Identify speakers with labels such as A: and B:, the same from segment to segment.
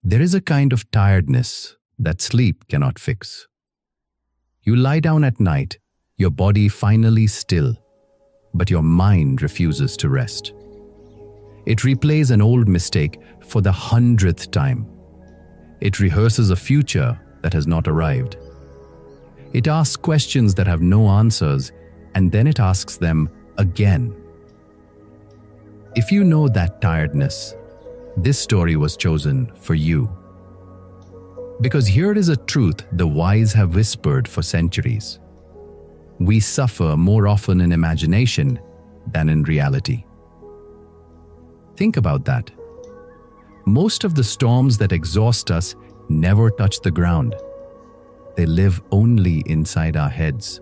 A: There is a kind of tiredness that sleep cannot fix. You lie down at night, your body finally still, but your mind refuses to rest. It replays an old mistake for the 100th time. It rehearses a future that has not arrived. It asks questions that have no answers, and then it asks them again. If you know that tiredness, this story was chosen for you. Because here is a truth the wise have whispered for centuries. We suffer more often in imagination than in reality. Think about that. Most of the storms that exhaust us never touch the ground. They live only inside our heads.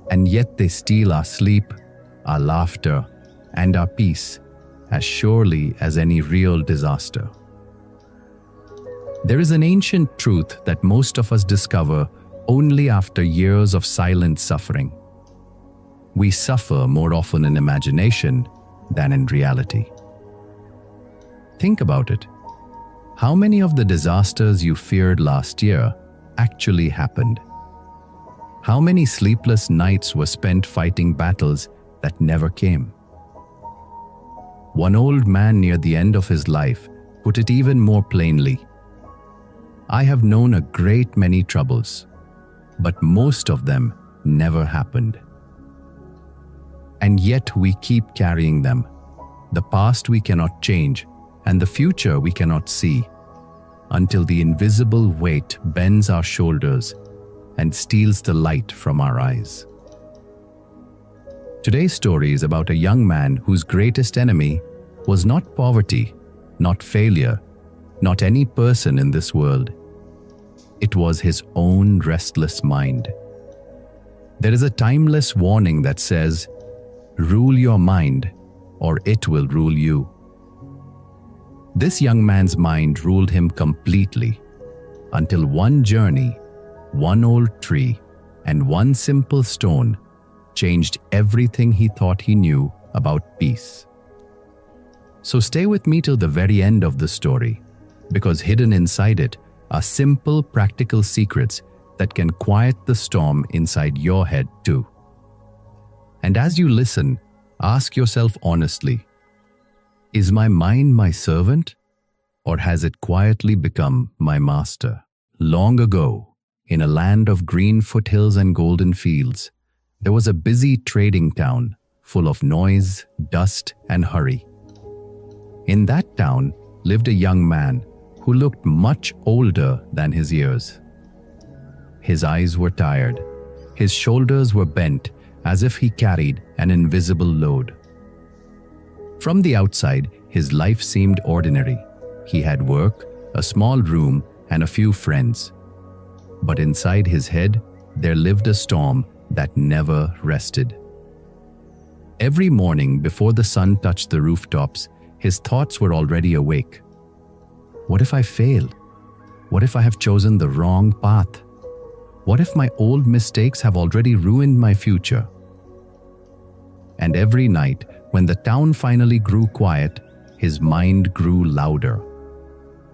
A: And yet they steal our sleep, our laughter, and our peace as surely as any real disaster. There is an ancient truth that most of us discover only after years of silent suffering. We suffer more often in imagination than in reality. Think about it. How many of the disasters you feared last year actually happened? How many sleepless nights were spent fighting battles that never came? One old man near the end of his life put it even more plainly. I have known a great many troubles, but most of them never happened. And yet we keep carrying them. The past we cannot change, and the future we cannot see, until the invisible weight bends our shoulders and steals the light from our eyes. Today's story is about a young man whose greatest enemy was not poverty, not failure, not any person in this world. It was his own restless mind. There is a timeless warning that says, "Rule your mind, or it will rule you." This young man's mind ruled him completely, until one journey, one old tree, and one simple stone changed everything he thought he knew about peace. So stay with me till the very end of the story, because hidden inside it are simple, practical secrets that can quiet the storm inside your head too. And as you listen, ask yourself honestly, is my mind my servant, or has it quietly become my master? Long ago, in a land of green foothills and golden fields, there was a busy trading town full of noise, dust, and hurry. In that town lived a young man who looked much older than his years. His eyes were tired, his shoulders were bent as if he carried an invisible load. From the outside, his life seemed ordinary. He had work, a small room, and a few friends. But inside his head, there lived a storm that never rested. Every morning before the sun touched the rooftops, his thoughts were already awake. What if I fail? What if I have chosen the wrong path? What if my old mistakes have already ruined my future? And every night, when the town finally grew quiet, his mind grew louder.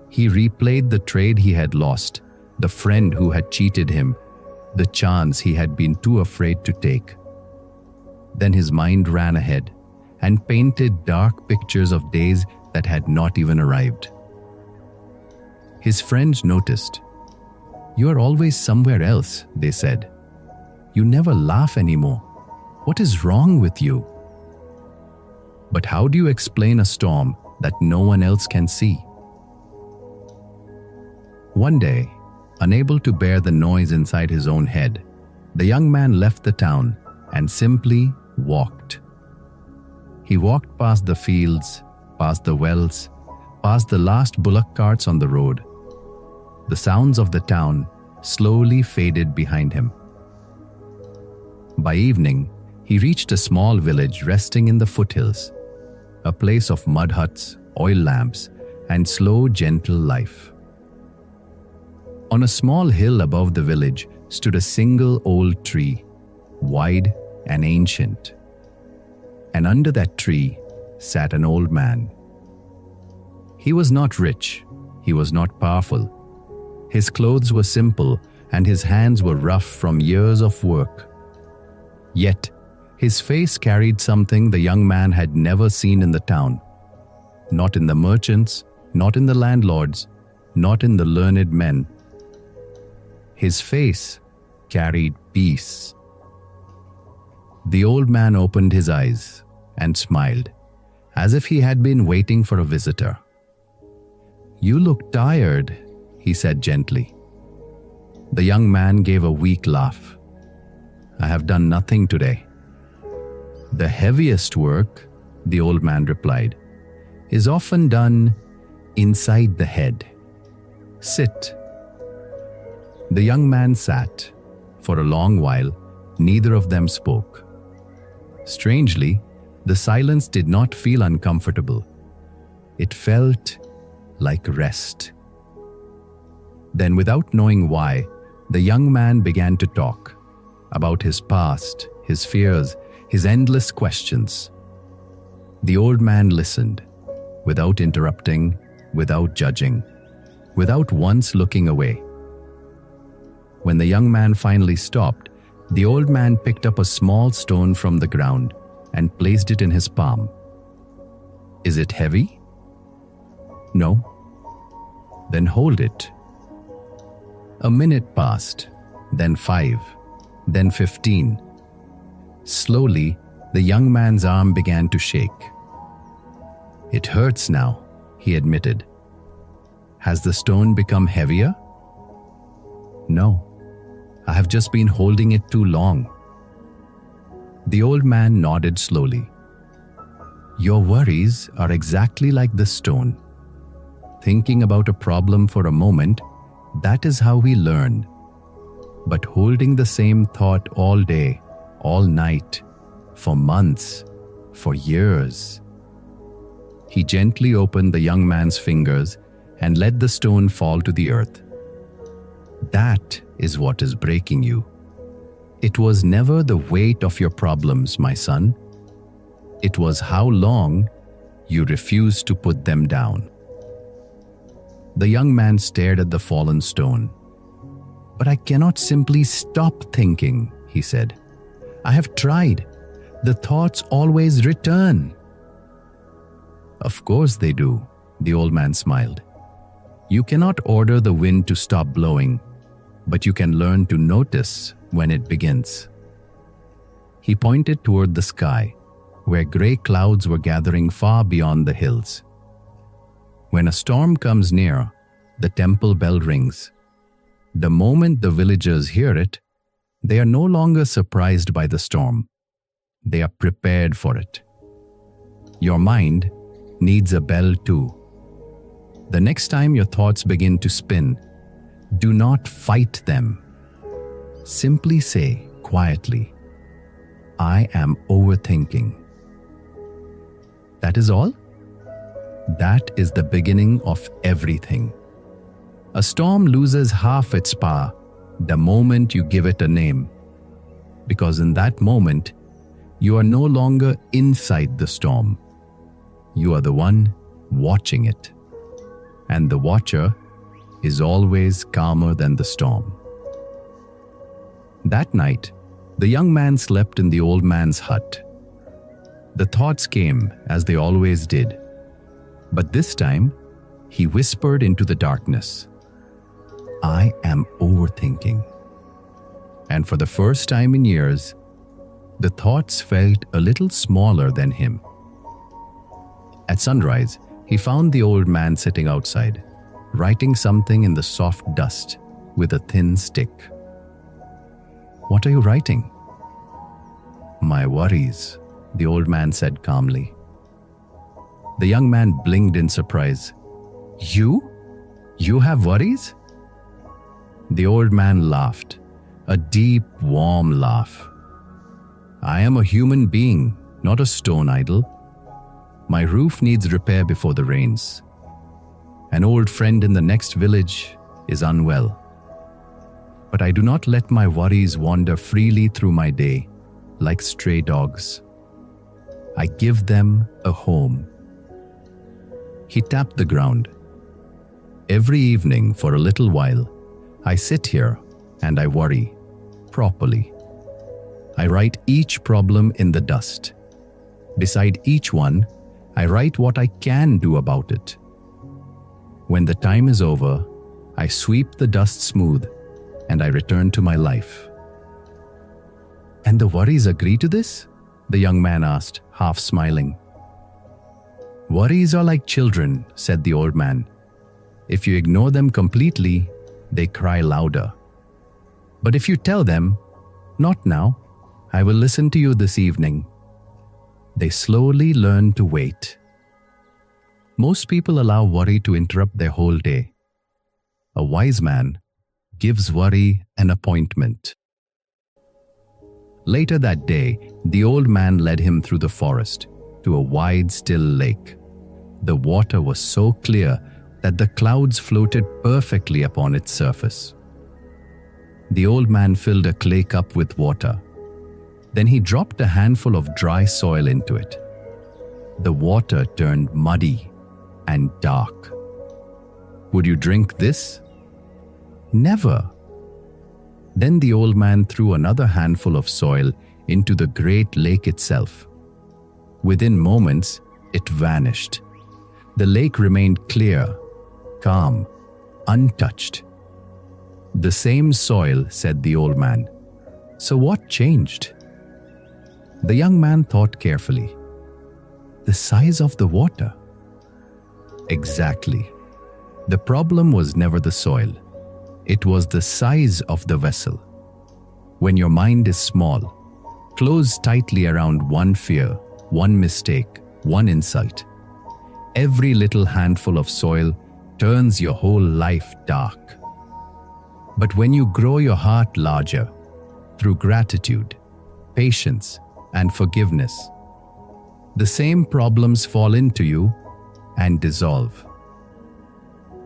A: He replayed the trade he had lost, the friend who had cheated him, the chance he had been too afraid to take. Then his mind ran ahead and painted dark pictures of days that had not even arrived. His friends noticed. "You are always somewhere else," they said. "You never laugh anymore. What is wrong with you?" But how do you explain a storm that no one else can see? One day, unable to bear the noise inside his own head, the young man left the town and simply walked. He walked past the fields, past the wells, past the last bullock carts on the road. The sounds of the town slowly faded behind him. By evening, he reached a small village resting in the foothills, a place of mud huts, oil lamps, and slow, gentle life. On a small hill above the village stood a single old tree, wide and ancient. And under that tree sat an old man. He was not rich, He was not powerful. His clothes were simple and his hands were rough from years of work. Yet, his face carried something the young man had never seen in the town. Not in the merchants, not in the landlords, not in the learned men. His face carried peace. The old man opened his eyes and smiled, as if he had been waiting for a visitor. "You look tired," he said gently. The young man gave a weak laugh. "I have done nothing today." "The heaviest work," the old man replied, "is often done inside the head. Sit." The young man sat. For a long while, neither of them spoke. Strangely, the silence did not feel uncomfortable. It felt like rest. Then, without knowing why, the young man began to talk about his past, his fears, his endless questions. The old man listened, without interrupting, without judging, without once looking away. When the young man finally stopped, the old man picked up a small stone from the ground and placed it in his palm. "Is it heavy?" "No." "Then hold it." A minute passed, then 5, then 15. Slowly, the young man's arm began to shake. "It hurts now," he admitted. "Has the stone become heavier?" "No. I have just been holding it too long." The old man nodded slowly. "Your worries are exactly like the stone. Thinking about a problem for a moment, that is how we learn. But holding the same thought all day, all night, for months, for years." He gently opened the young man's fingers and let the stone fall to the earth. "That is what is breaking you. It was never the weight of your problems, my son. It was how long you refused to put them down." The young man stared at the fallen stone. "But I cannot simply stop thinking," he said. "I have tried. The thoughts always return." "Of course they do," the old man smiled. "You cannot order the wind to stop blowing, but you can learn to notice when it begins." He pointed toward the sky, where gray clouds were gathering far beyond the hills. When a storm comes near, the temple bell rings. The moment the villagers hear it, they are no longer surprised by the storm. They are prepared for it. Your mind needs a bell too. The next time your thoughts begin to spin, do not fight them. Simply say quietly, "I am overthinking." That is all? That is the beginning of everything. A storm loses half its power the moment you give it a name, because in that moment, you are no longer inside the storm. You are the one watching it, and the watcher is always calmer than the storm. That night, the young man slept in the old man's hut. The thoughts came as they always did, but this time, he whispered into the darkness, "I am overthinking." And for the first time in years, the thoughts felt a little smaller than him. At sunrise, he found the old man sitting outside, writing something in the soft dust with a thin stick. "What are you writing?" "My worries," the old man said calmly. The young man blinked in surprise. "You? You have worries?" The old man laughed, a deep, warm laugh. "I am a human being, not a stone idol. My roof needs repair before the rains. An old friend in the next village is unwell. But I do not let my worries wander freely through my day like stray dogs. I give them a home." He tapped the ground. Every evening for a little while, I sit here and I worry properly. I write each problem in the dust. Beside each one, I write what I can do about it. When the time is over, I sweep the dust smooth and I return to my life." "And the worries agree to this?" the young man asked, half smiling. "Worries are like children," said the old man. "If you ignore them completely, they cry louder. But if you tell them, 'Not now, I will listen to you this evening,' they slowly learn to wait." Most people allow worry to interrupt their whole day. A wise man gives worry an appointment. Later that day, the old man led him through the forest to a wide, still lake. The water was so clear that the clouds floated perfectly upon its surface. The old man filled a clay cup with water. Then he dropped a handful of dry soil into it. The water turned muddy and dark. "Would you drink this?" "Never." Then the old man threw another handful of soil into the great lake itself. Within moments, it vanished. The lake remained clear, calm, untouched. "The same soil," said the old man. "So what changed?" The young man thought carefully. "The size of the water." Exactly. The problem was never the soil. It was the size of the vessel. When your mind is small, closed tightly around one fear, one mistake, one insight, every little handful of soil turns your whole life dark. But when you grow your heart larger, through gratitude, patience, and forgiveness, the same problems fall into you and dissolve.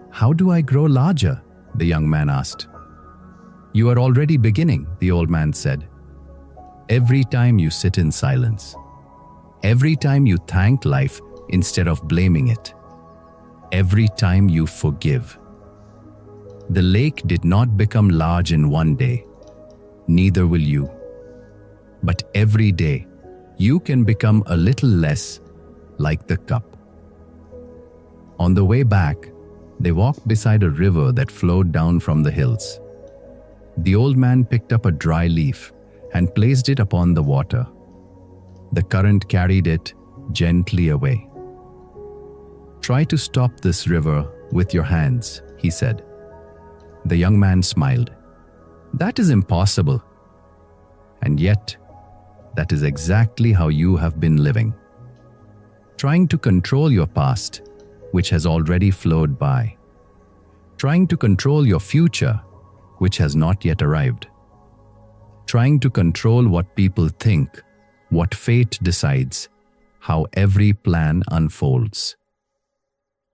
A: "How do I grow larger?" the young man asked. "You are already beginning," the old man said. "Every time you sit in silence, every time you thank life instead of blaming it, every time you forgive." The lake did not become large in one day, neither will you. But every day, you can become a little less like the cup. On the way back, they walked beside a river that flowed down from the hills. The old man picked up a dry leaf and placed it upon the water. The current carried it gently away. "Try to stop this river with your hands," he said. The young man smiled. "That is impossible." And yet, that is exactly how you have been living. Trying to control your past, which has already flowed by. Trying to control your future, which has not yet arrived. Trying to control what people think, what fate decides, how every plan unfolds.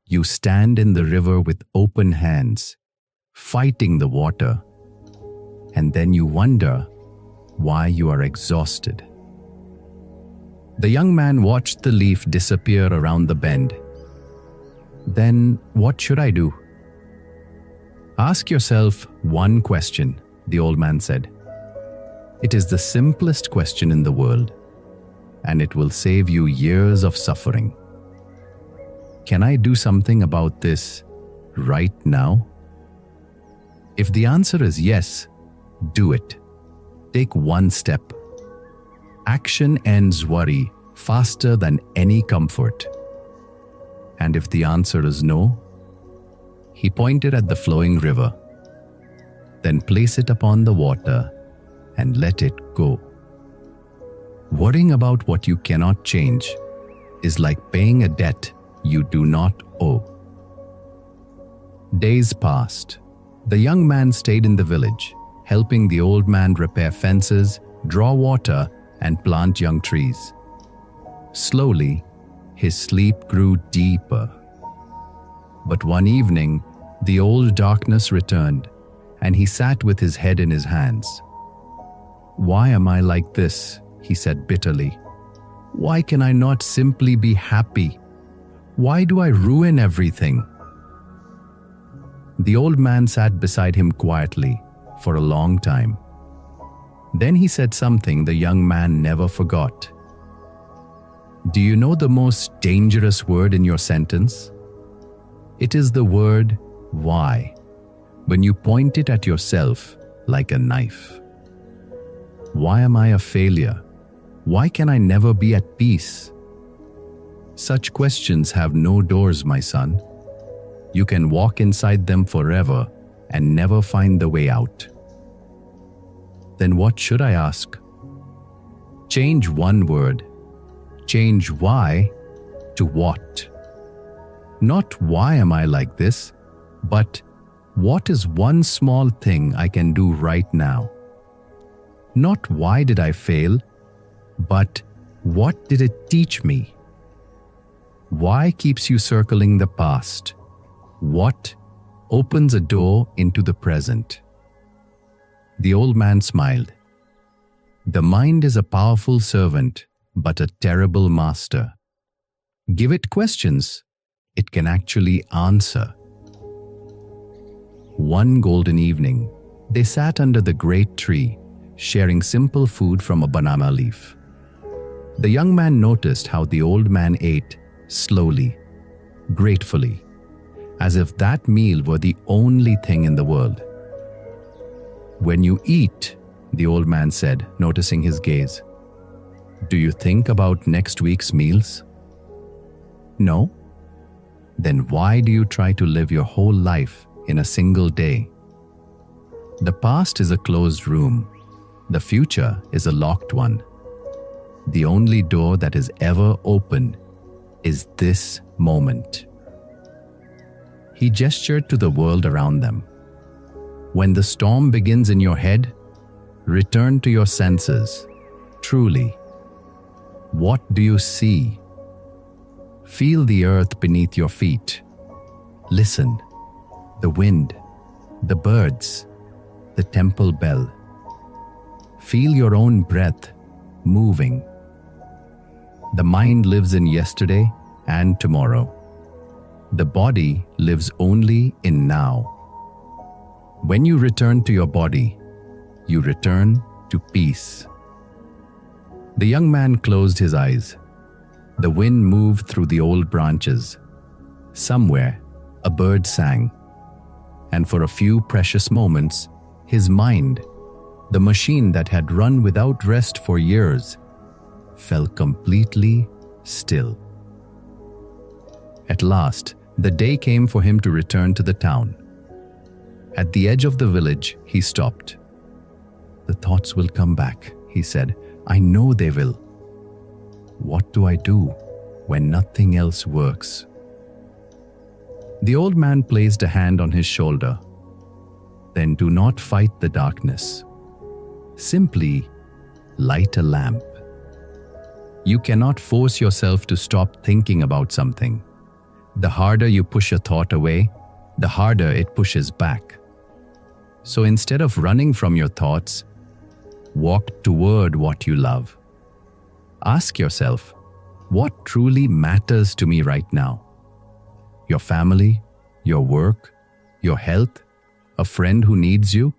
A: You stand in the river with open hands, fighting the water, and then you wonder why you are exhausted. The young man watched the leaf disappear around the bend. "Then what should I do?" "Ask yourself one question," the old man said. "It is the simplest question in the world, and it will save you years of suffering. Can I do something about this right now?" If the answer is yes, do it. Take one step. Action ends worry faster than any comfort. And if the answer is no, he pointed at the flowing river. Then place it upon the water and let it go. Worrying about what you cannot change is like paying a debt you do not owe. Days passed. The young man stayed in the village, helping the old man repair fences, draw water, and plant young trees. Slowly, his sleep grew deeper. But one evening, the old darkness returned, and he sat with his head in his hands. "Why am I like this?" he said bitterly. "Why can I not simply be happy? Why do I ruin everything?" The old man sat beside him quietly for a long time. Then he said something the young man never forgot. Do you know the most dangerous word in your sentence? It is the word why, when you point it at yourself like a knife. Why am I a failure? Why can I never be at peace? Such questions have no doors, my son. You can walk inside them forever and never find the way out. Then what should I ask? Change one word. Change why to what. Not why am I like this, but what is one small thing I can do right now? Not why did I fail, but what did it teach me? Why keeps you circling the past? What opens a door into the present? The old man smiled. The mind is a powerful servant, but a terrible master. Give it questions, it can actually answer. One golden evening, they sat under the great tree, sharing simple food from a banana leaf. The young man noticed how the old man ate slowly, gratefully, as if that meal were the only thing in the world. When you eat, the old man said, noticing his gaze, do you think about next week's meals? No? Then why do you try to live your whole life in a single day? The past is a closed room. The future is a locked one. The only door that is ever open is this moment. He gestured to the world around them. When the storm begins in your head, return to your senses. Truly, what do you see? Feel the earth beneath your feet. Listen, the wind, the birds, the temple bell. Feel your own breath moving. The mind lives in yesterday and tomorrow. The body lives only in now. When you return to your body, you return to peace. The young man closed his eyes. The wind moved through the old branches. Somewhere, a bird sang. And for a few precious moments, his mind, the machine that had run without rest for years, fell completely still. At last, the day came for him to return to the town. At the edge of the village, he stopped. The thoughts will come back, he said. I know they will. What do I do when nothing else works? The old man placed a hand on his shoulder. Then do not fight the darkness. Simply light a lamp. You cannot force yourself to stop thinking about something. The harder you push a thought away, the harder it pushes back. So instead of running from your thoughts, walk toward what you love. Ask yourself, what truly matters to me right now? Your family, your work, your health, a friend who needs you?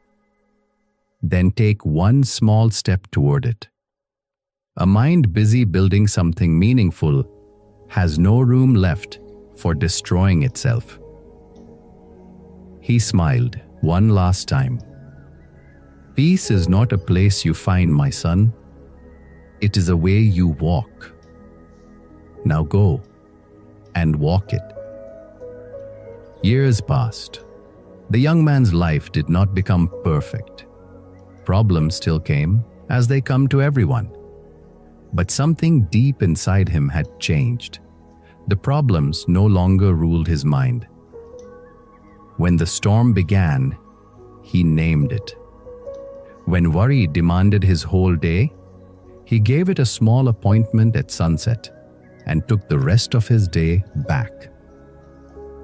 A: Then take one small step toward it. A mind busy building something meaningful has no room left for destroying itself. He smiled one last time. Peace is not a place you find, my son. It is a way you walk. Now go and walk it. Years passed. The young man's life did not become perfect. Problems still came, as they come to everyone. But something deep inside him had changed. The problems no longer ruled his mind. When the storm began, he named it. When worry demanded his whole day, he gave it a small appointment at sunset and took the rest of his day back.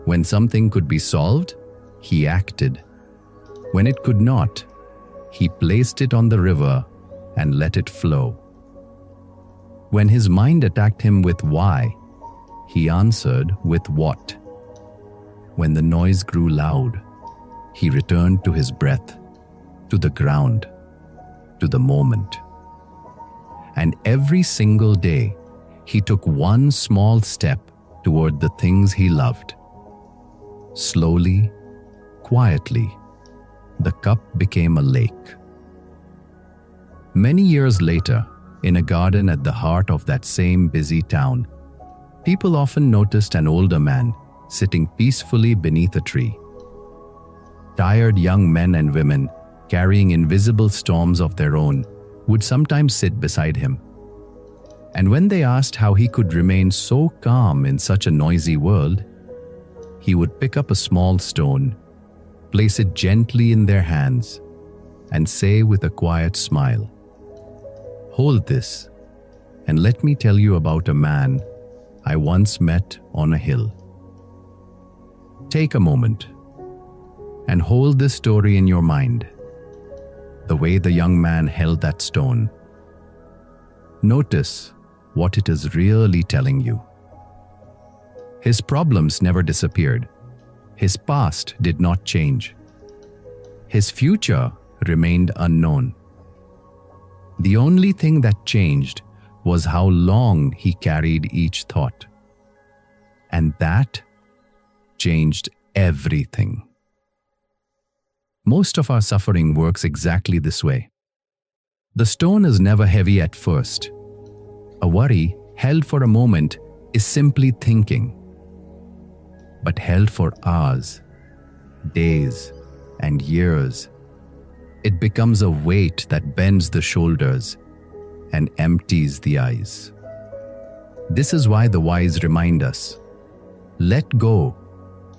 A: When something could be solved, he acted. When it could not, he placed it on the river and let it flow. When his mind attacked him with why, he answered with what. When the noise grew loud, he returned to his breath, to the ground, to the moment. And every single day, he took one small step toward the things he loved. Slowly, quietly, the cup became a lake. Many years later, in a garden at the heart of that same busy town, people often noticed an older man sitting peacefully beneath a tree. Tired young men and women, carrying invisible storms of their own, would sometimes sit beside him. And when they asked how he could remain so calm in such a noisy world, he would pick up a small stone, place it gently in their hands, and say with a quiet smile, "Hold this, and let me tell you about a man I once met on a hill." Take a moment and hold this story in your mind, the way the young man held that stone. Notice what it is really telling you. His problems never disappeared. His past did not change. His future remained unknown. The only thing that changed was how long he carried each thought. And that changed everything. Most of our suffering works exactly this way. The stone is never heavy at first. A worry held for a moment is simply thinking. But held for hours, days, and years, it becomes a weight that bends the shoulders and empties the eyes. This is why the wise remind us, let go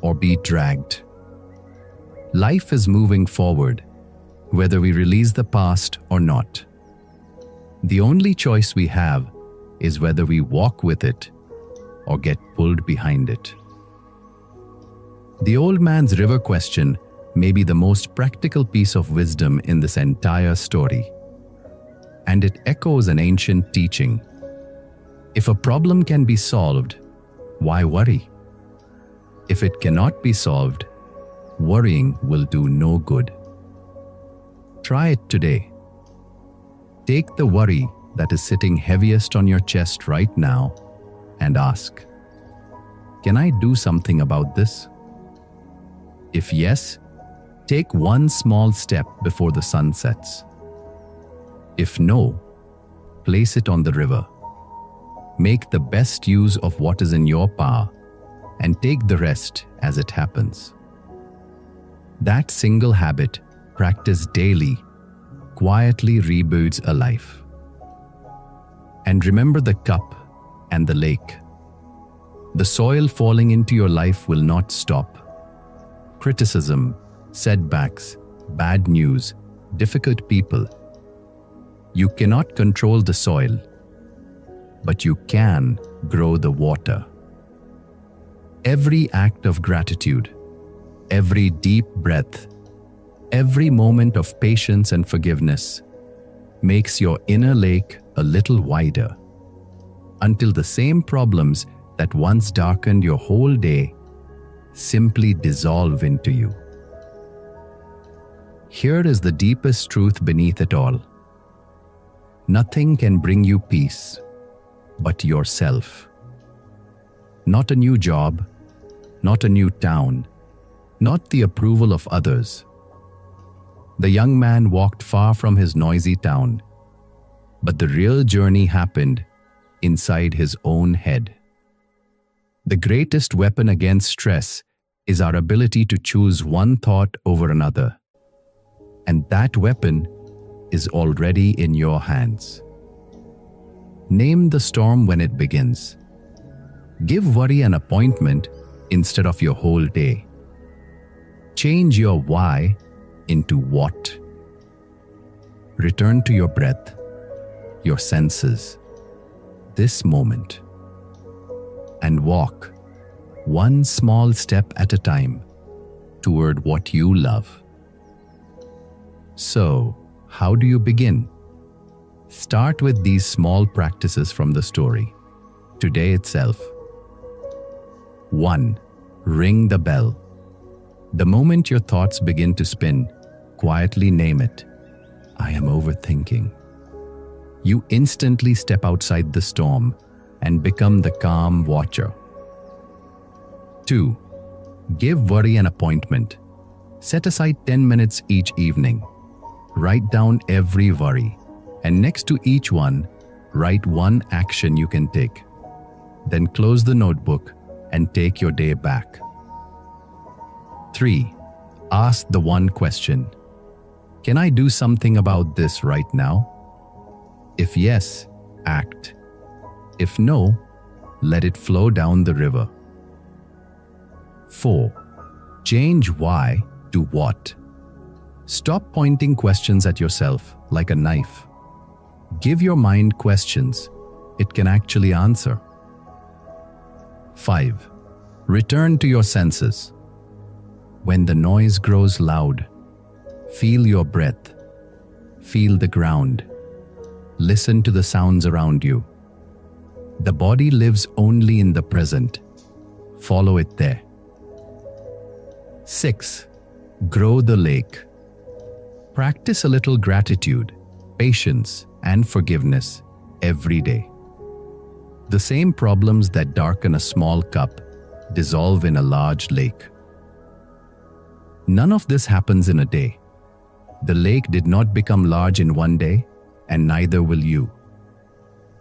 A: or be dragged. Life is moving forward, whether we release the past or not. The only choice we have is whether we walk with it or get pulled behind it. The old man's river question may be the most practical piece of wisdom in this entire story. And it echoes an ancient teaching. If a problem can be solved, why worry? If it cannot be solved, worrying will do no good. Try it today. Take the worry that is sitting heaviest on your chest right now and ask, can I do something about this? If yes, take one small step before the sun sets. If no, place it on the river. Make the best use of what is in your power and take the rest as it happens. That single habit, practiced daily, quietly reboots a life. And remember the cup and the lake. The soil falling into your life will not stop. Criticism, setbacks, bad news, difficult people. You cannot control the soil, but you can grow the water. Every act of gratitude, every deep breath, every moment of patience and forgiveness makes your inner lake a little wider, until the same problems that once darkened your whole day simply dissolve into you. Here is the deepest truth beneath it all. Nothing can bring you peace but yourself. Not a new job, not a new town, not the approval of others. The young man walked far from his noisy town, but the real journey happened inside his own head. The greatest weapon against stress is our ability to choose one thought over another. And that weapon is already in your hands. Name the storm when it begins. Give worry an appointment instead of your whole day. Change your why into what. Return to your breath, your senses, this moment, and walk one small step at a time toward what you love. So, how do you begin? Start with these small practices from the story, today itself. 1. Ring the bell. The moment your thoughts begin to spin, quietly name it. I am overthinking. You instantly step outside the storm and become the calm watcher. 2. Give worry an appointment. Set aside 10 minutes each evening. Write down every worry, and next to each one, write one action you can take. Then close the notebook and take your day back. 3. Ask the one question. Can I do something about this right now? If yes, act. If no, let it flow down the river. 4. Change why to what. Stop pointing questions at yourself like a knife. Give your mind questions it can actually answer. 5. Return to your senses. When the noise grows loud, feel your breath. Feel the ground. Listen to the sounds around you. The body lives only in the present. Follow it there. 6. Grow the lake. Practice a little gratitude, patience, and forgiveness every day. The same problems that darken a small cup dissolve in a large lake. None of this happens in a day. The lake did not become large in one day, and neither will you.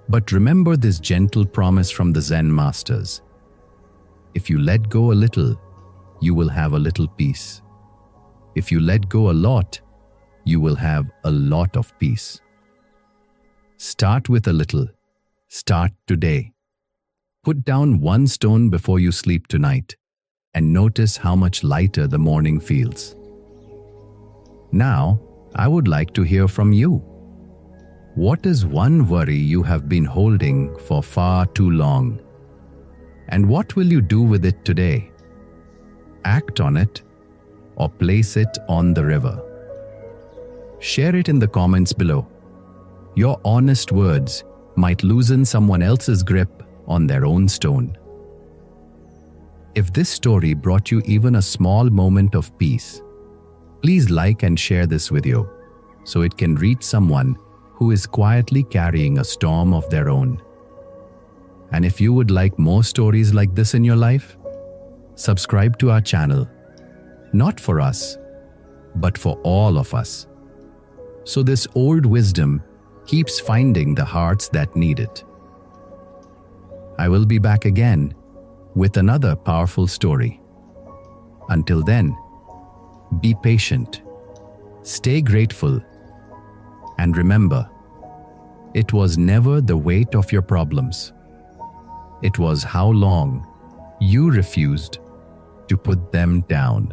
A: But remember this gentle promise from the Zen masters. If you let go a little, you will have a little peace. If you let go a lot, you will have a lot of peace. Start with a little. Start today. Put down one stone before you sleep tonight, and notice how much lighter the morning feels. Now, I would like to hear from you. What is one worry you have been holding for far too long? And what will you do with it today? Act on it or place it on the river. Share it in the comments below. Your honest words might loosen someone else's grip on their own stone. If this story brought you even a small moment of peace, please like and share this video so it can reach someone who is quietly carrying a storm of their own. And if you would like more stories like this in your life, subscribe to our channel, not for us, but for all of us. So this old wisdom keeps finding the hearts that need it. I will be back again with another powerful story. Until then, be patient, stay grateful, and remember, it was never the weight of your problems. It was how long you refused to put them down.